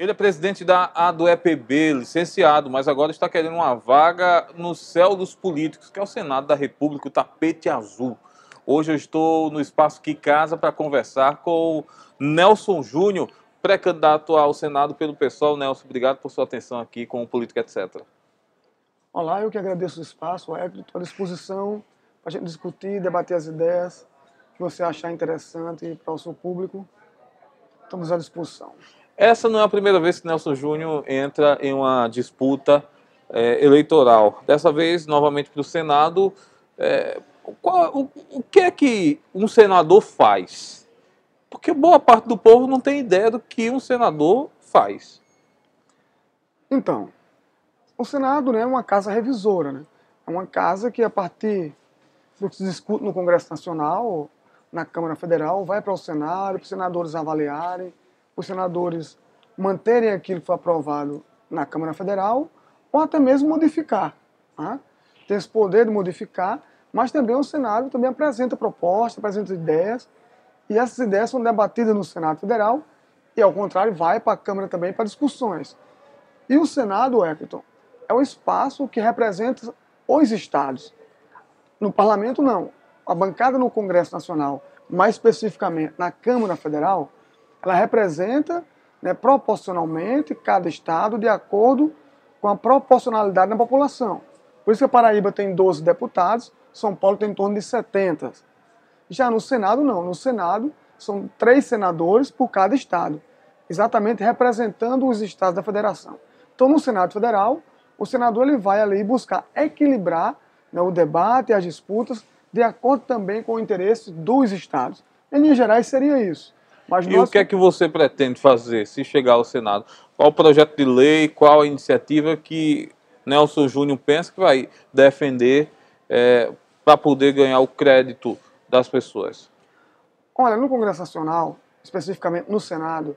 Ele é presidente do EPB, licenciado, mas agora está querendo uma vaga no céu dos políticos, que é o Senado da República, o tapete azul. Hoje eu estou no Espaço Que Casa para conversar com o Nelson Júnior, pré-candidato ao Senado pelo PSOL. Nelson, obrigado por sua atenção aqui com o Política Etc. Olá, eu que agradeço o espaço, Hector, estou à disposição para a gente discutir, debater as ideias que você achar interessante para o seu público. Estamos à disposição. Essa não é a primeira vez que Nelson Júnior entra em uma disputa eleitoral. Dessa vez, novamente para o Senado. O que é que um senador faz? Porque boa parte do povo não tem ideia do que um senador faz. Então, o Senado, né, é uma casa revisora, né? É uma casa que, a partir do que se discute no Congresso Nacional, na Câmara Federal, vai para o Senado, para os senadores avaliarem, os senadores manterem aquilo que foi aprovado na Câmara Federal, ou até mesmo modificar. Né? Tem esse poder de modificar, mas também o Senado também apresenta propostas, apresenta ideias, e essas ideias são debatidas no Senado Federal, e ao contrário, vai para a Câmara também para discussões. E o Senado, Hector, é o espaço que representa os estados. No parlamento, não. A bancada no Congresso Nacional, mais especificamente na Câmara Federal, ela representa, né, proporcionalmente cada estado de acordo com a proporcionalidade da população. Por isso que a Paraíba tem 12 deputados, São Paulo tem em torno de 70. Já no Senado, não. No Senado, são 3 senadores por cada estado, exatamente representando os estados da federação. Então, no Senado Federal, o senador ele vai ali buscar equilibrar, né, o debate e as disputas de acordo também com o interesse dos estados. Em linhas gerais, seria isso. Mas E o que é que você pretende fazer se chegar ao Senado? Qual o projeto de lei, qual a iniciativa que Nelson Júnior pensa que vai defender para poder ganhar o crédito das pessoas? Olha, no Congresso Nacional, especificamente no Senado,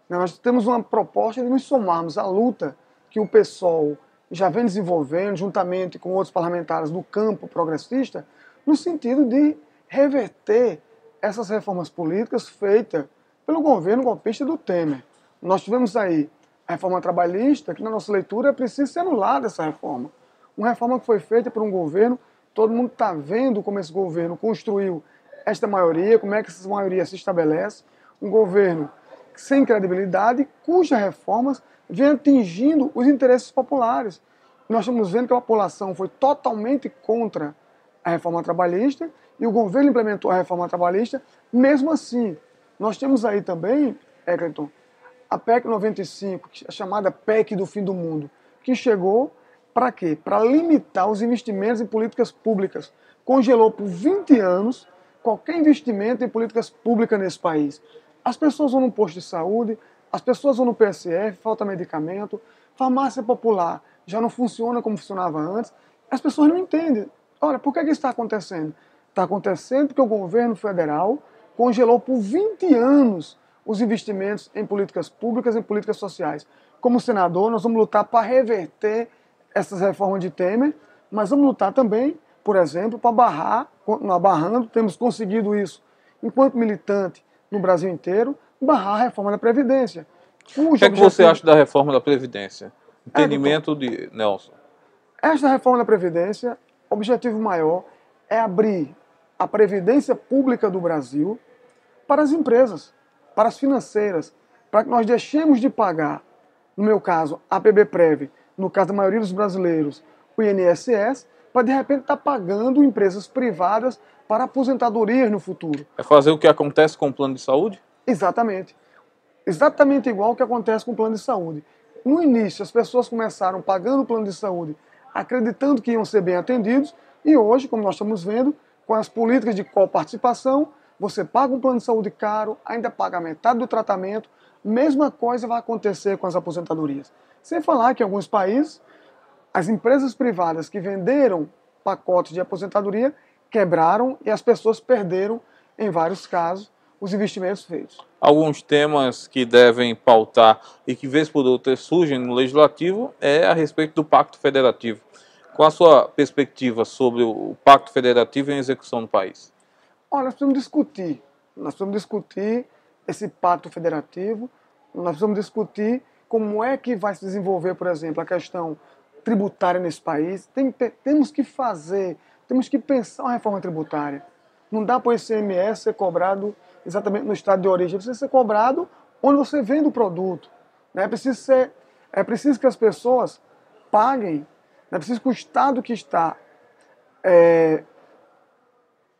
né, nós temos uma proposta de nos somarmos à luta que o PSOL já vem desenvolvendo, juntamente com outros parlamentares do campo progressista, no sentido de reverter essas reformas políticas feitas pelo governo golpista do Temer. Nós tivemos aí a reforma trabalhista, que na nossa leitura precisa ser anulada essa reforma. Uma reforma que foi feita por um governo, todo mundo está vendo como esse governo construiu esta maioria, como é que essa maioria se estabelece, um governo sem credibilidade, cujas reformas vem atingindo os interesses populares. Nós estamos vendo que a população foi totalmente contra a reforma trabalhista e o governo implementou a reforma trabalhista. Mesmo assim, nós temos aí também, Eckleton, a PEC 95, a chamada PEC do fim do mundo, que chegou para quê? Para limitar os investimentos em políticas públicas. Congelou por 20 anos qualquer investimento em políticas públicas nesse país. As pessoas vão no posto de saúde, as pessoas vão no PSF, falta medicamento, farmácia popular já não funciona como funcionava antes. As pessoas não entendem. Olha, por que isso está acontecendo? Está acontecendo porque o governo federal congelou por 20 anos os investimentos em políticas públicas, em políticas sociais. Como senador, nós vamos lutar para reverter essas reformas de Temer, mas vamos lutar também, por exemplo, para barrar, continuar barrando, temos conseguido isso enquanto militante no Brasil inteiro, barrar a reforma da Previdência. O que é que você acha da reforma da Previdência? Entendimento de Nelson. Esta reforma da Previdência, o objetivo maior é abrir a Previdência Pública do Brasil para as empresas, para as financeiras, para que nós deixemos de pagar, no meu caso, a PBPrev, no caso da maioria dos brasileiros, o INSS, para de repente estar pagando empresas privadas para aposentadorias no futuro. É fazer o que acontece com o plano de saúde? Exatamente. Exatamente igual o que acontece com o plano de saúde. No início, as pessoas começaram pagando o plano de saúde, acreditando que iam ser bem atendidos, e hoje, como nós estamos vendo, com as políticas de coparticipação, você paga um plano de saúde caro, ainda paga metade do tratamento, mesma coisa vai acontecer com as aposentadorias. Sem falar que em alguns países, as empresas privadas que venderam pacotes de aposentadoria quebraram e as pessoas perderam, em vários casos, os investimentos feitos. Alguns temas que devem pautar e que, vez por outra, surgem no Legislativo é a respeito do Pacto Federativo. Qual a sua perspectiva sobre o Pacto Federativo e a execução no país? Olha, nós precisamos discutir esse Pacto Federativo, nós precisamos discutir como é que vai se desenvolver, por exemplo, a questão tributária nesse país. Temos que pensar uma reforma tributária. Não dá para o ICMS ser cobrado exatamente no estado de origem, precisa ser cobrado onde você vende o produto. Né? É preciso que as pessoas paguem, é preciso que o Estado que está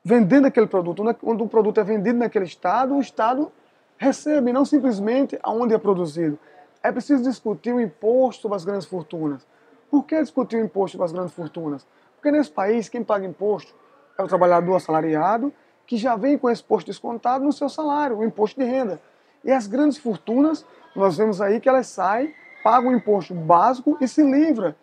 vendendo aquele produto, onde o produto é vendido naquele estado, o Estado recebe, não simplesmente aonde é produzido. É preciso discutir o imposto sobre as grandes fortunas. Por que discutir o imposto sobre as grandes fortunas? Porque nesse país, quem paga imposto é o trabalhador assalariado, que já vem com esse imposto descontado no seu salário, o imposto de renda. E as grandes fortunas, nós vemos aí que elas saem, pagam o imposto básico e se livram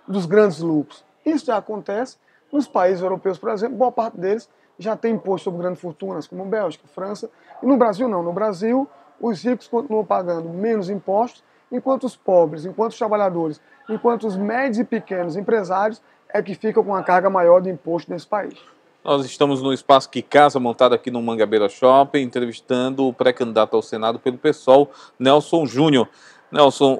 dos grandes lucros. Isso já acontece nos países europeus, por exemplo, boa parte deles já tem imposto sobre grandes fortunas, como Bélgica, França. E no Brasil não. No Brasil, os ricos continuam pagando menos impostos, enquanto os pobres, enquanto os trabalhadores, enquanto os médios e pequenos empresários é que ficam com a carga maior de imposto nesse país. Nós estamos no espaço Que Casa, montado aqui no Mangabeira Shopping, entrevistando o pré-candidato ao Senado pelo PSOL, Nelson Júnior. Nelson,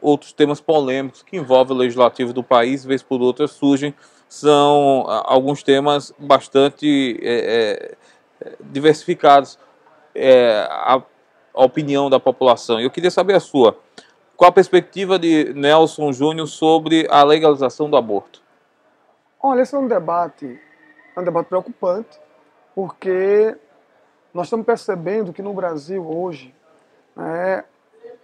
outros temas polêmicos que envolvem o legislativo do país, vez por outra surgem, são alguns temas bastante diversificados, a opinião da população. Eu queria saber a sua. Qual a perspectiva de Nelson Júnior sobre a legalização do aborto? Olha, esse é um debate preocupante, porque nós estamos percebendo que no Brasil hoje,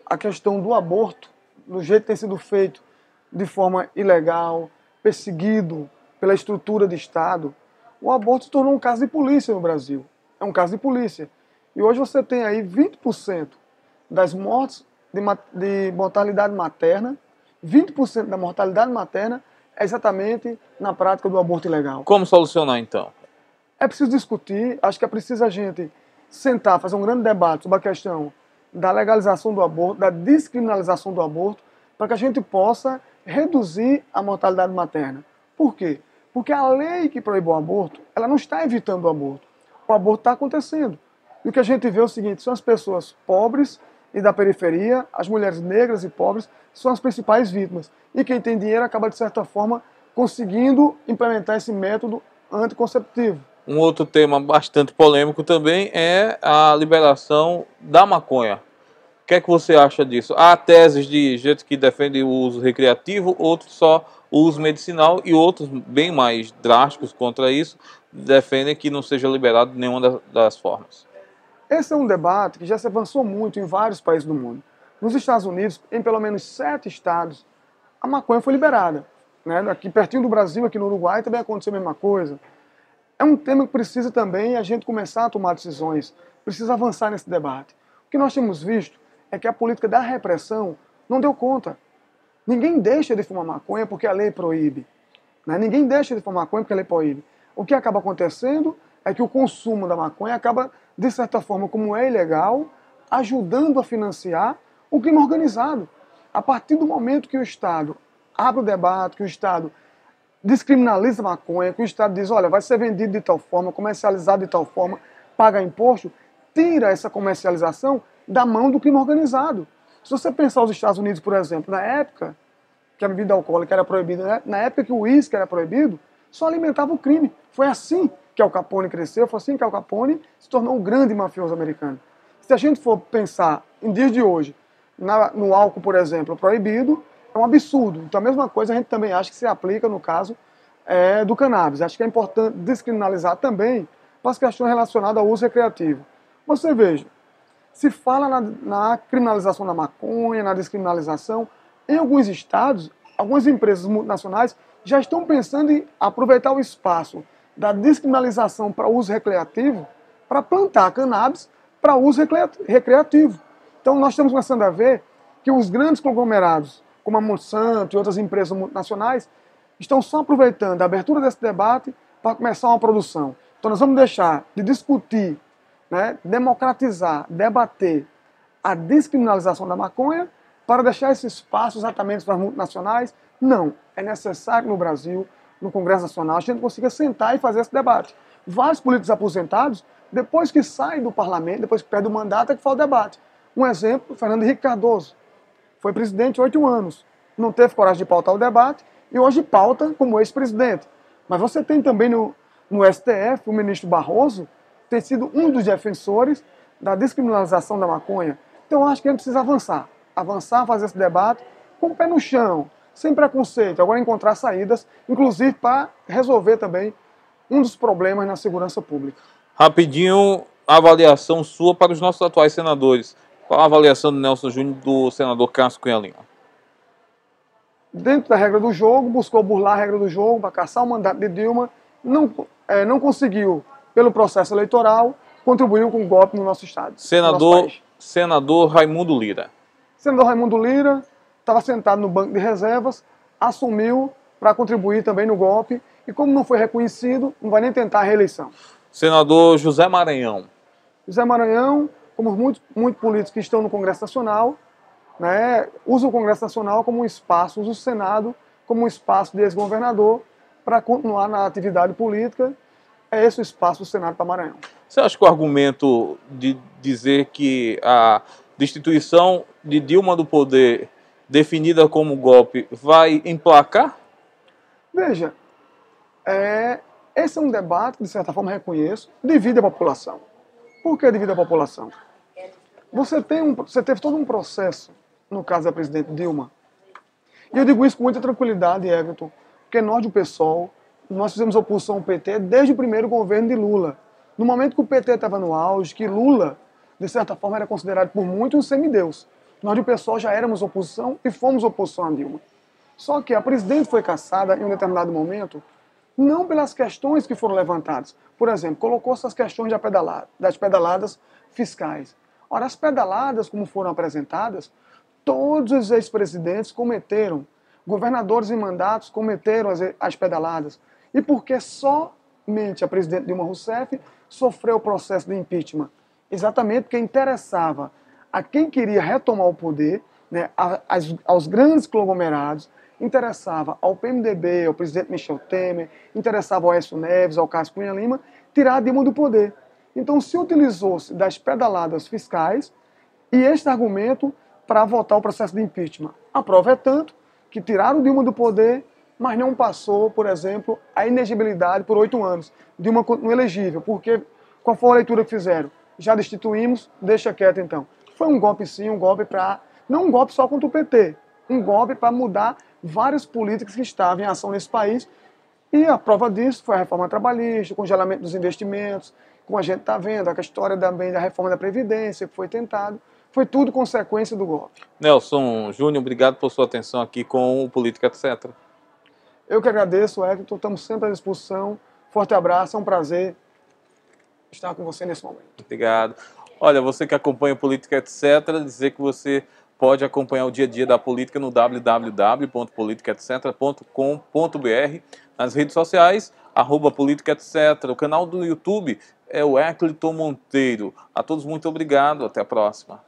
a questão do aborto, do jeito que tem sido feito de forma ilegal, perseguido pela estrutura de Estado, o aborto se tornou um caso de polícia no Brasil. É um caso de polícia. E hoje você tem aí 20% das mortes de mortalidade materna, 20% da mortalidade materna é exatamente na prática do aborto ilegal. Como solucionar, então? É preciso discutir, acho que é preciso a gente sentar, fazer um grande debate sobre a questão da legalização do aborto, da descriminalização do aborto, para que a gente possa reduzir a mortalidade materna. Por quê? Porque a lei que proíbe o aborto, ela não está evitando o aborto. O aborto está acontecendo. E o que a gente vê é o seguinte, são as pessoas pobres e da periferia, as mulheres negras e pobres, são as principais vítimas. E quem tem dinheiro acaba, de certa forma, conseguindo implementar esse método anticonceptivo. Um outro tema bastante polêmico também é a liberação da maconha. O que é que você acha disso? Há teses de gente que defende o uso recreativo, outros só o uso medicinal e outros bem mais drásticos contra isso defendem que não seja liberado de nenhuma das formas. Esse é um debate que já se avançou muito em vários países do mundo. Nos Estados Unidos, em pelo menos 7 estados, a maconha foi liberada. Aqui pertinho do Brasil, aqui no Uruguai, também aconteceu a mesma coisa. É um tema que precisa também a gente começar a tomar decisões, precisa avançar nesse debate. O que nós temos visto é que a política da repressão não deu conta. Ninguém deixa de fumar maconha porque a lei proíbe. Ninguém deixa de fumar maconha porque a lei proíbe. O que acaba acontecendo é que o consumo da maconha acaba, de certa forma, como é ilegal, ajudando a financiar o crime organizado. A partir do momento que o Estado abre o debate, que o Estado descriminaliza a maconha, que o Estado diz, olha, vai ser vendido de tal forma, comercializado de tal forma, paga imposto, tira essa comercialização da mão do crime organizado. Se você pensar os Estados Unidos, por exemplo, na época que a bebida alcoólica era proibida, na época que o uísque era proibido, só alimentava o crime. Foi assim que Al Capone cresceu, foi assim que Al Capone se tornou um grande mafioso americano. Se a gente for pensar em dias de hoje, no álcool, por exemplo, proibido, é um absurdo. Então a mesma coisa a gente também acha que se aplica no caso do cannabis. Acho que é importante descriminalizar também para as questões relacionadas ao uso recreativo. Você veja, se fala na criminalização da maconha, na descriminalização, em alguns estados, algumas empresas multinacionais já estão pensando em aproveitar o espaço da descriminalização para uso recreativo para plantar cannabis para uso recreativo. Então nós estamos começando a ver que os grandes conglomerados, como a Monsanto e outras empresas multinacionais, estão só aproveitando a abertura desse debate para começar uma produção. Então nós vamos deixar de discutir, democratizar, debater a descriminalização da maconha para deixar esse espaço exatamente para as multinacionais. Não, é necessário no Brasil, no Congresso Nacional, a gente consiga sentar e fazer esse debate. Vários políticos aposentados, depois que saem do parlamento, depois que perdem o mandato, é que faz o debate. Um exemplo, Fernando Henrique Cardoso. Foi presidente 8 anos. Não teve coragem de pautar o debate e hoje pauta como ex-presidente. Mas você tem também no STF o ministro Barroso, tem sido um dos defensores da descriminalização da maconha. Então eu acho que a gente precisa avançar, fazer esse debate com o pé no chão, sem preconceito, agora encontrar saídas, inclusive para resolver também um dos problemas na segurança pública. Rapidinho, a avaliação sua para os nossos atuais senadores. Qual a avaliação do Nelson Júnior do senador Cássio Cunha Lima? Dentro da regra do jogo, buscou burlar a regra do jogo para caçar o mandato de Dilma, não conseguiu, pelo processo eleitoral, contribuiu com o golpe no nosso estado. Senador Raimundo Lira. Senador Raimundo Lira estava sentado no banco de reservas, assumiu para contribuir também no golpe, e como não foi reconhecido, não vai nem tentar a reeleição. Senador José Maranhão. José Maranhão, como muitos políticos que estão no Congresso Nacional, né, usa o Congresso Nacional como um espaço, usa o Senado como um espaço de ex-governador para continuar na atividade política. É esse o espaço do Senado para Maranhão. Você acha que o argumento de dizer que a destituição de Dilma do poder, definida como golpe, vai emplacar? Veja, esse é um debate que, de certa forma, reconheço, divide a população. Por que divide a população? Você teve todo um processo, no caso da presidente Dilma, e eu digo isso com muita tranquilidade, Everton, porque nós do PSOL, nós fizemos oposição ao PT desde o primeiro governo de Lula. No momento que o PT estava no auge, que Lula, de certa forma, era considerado por muitos um semideus. Nós do PSOL já éramos oposição e fomos oposição a Dilma. Só que a presidente foi cassada em um determinado momento, não pelas questões que foram levantadas. Por exemplo, colocou essas questões das pedaladas fiscais. Ora, as pedaladas, como foram apresentadas, todos os ex-presidentes cometeram, governadores em mandatos cometeram as pedaladas. E porque somente a presidente Dilma Rousseff sofreu o processo de impeachment? Exatamente porque interessava a quem queria retomar o poder, né, aos grandes conglomerados, interessava ao PMDB, ao presidente Michel Temer, interessava ao Aécio Neves, ao Cássio Cunha Lima, tirar a Dilma do poder. Então se utilizou-se das pedaladas fiscais e este argumento para votar o processo de impeachment. A prova é tanto que tiraram Dilma do poder, mas não passou, por exemplo, a inegibilidade por 8 anos. Dilma continua elegível, porque qual foi a leitura que fizeram? Já destituímos, deixa quieto então. Foi um golpe sim, um golpe para... Não um golpe só contra o PT, um golpe para mudar várias políticas que estavam em ação nesse país. E a prova disso foi a reforma trabalhista, o congelamento dos investimentos, como a gente está vendo, a história também da reforma da Previdência que foi tentado. Foi tudo consequência do golpe. Nelson Júnior, obrigado por sua atenção aqui com o Política Etc. Eu que agradeço, Everton, estamos sempre à disposição. Forte abraço, é um prazer estar com você nesse momento. Obrigado. Olha, você que acompanha o Política Etc., dizer que você pode acompanhar o dia a dia da política no www.politicaetc.com.br, nas redes sociais, @Política Etc. O canal do YouTube é o Ecliton Monteiro. A todos muito obrigado, até a próxima.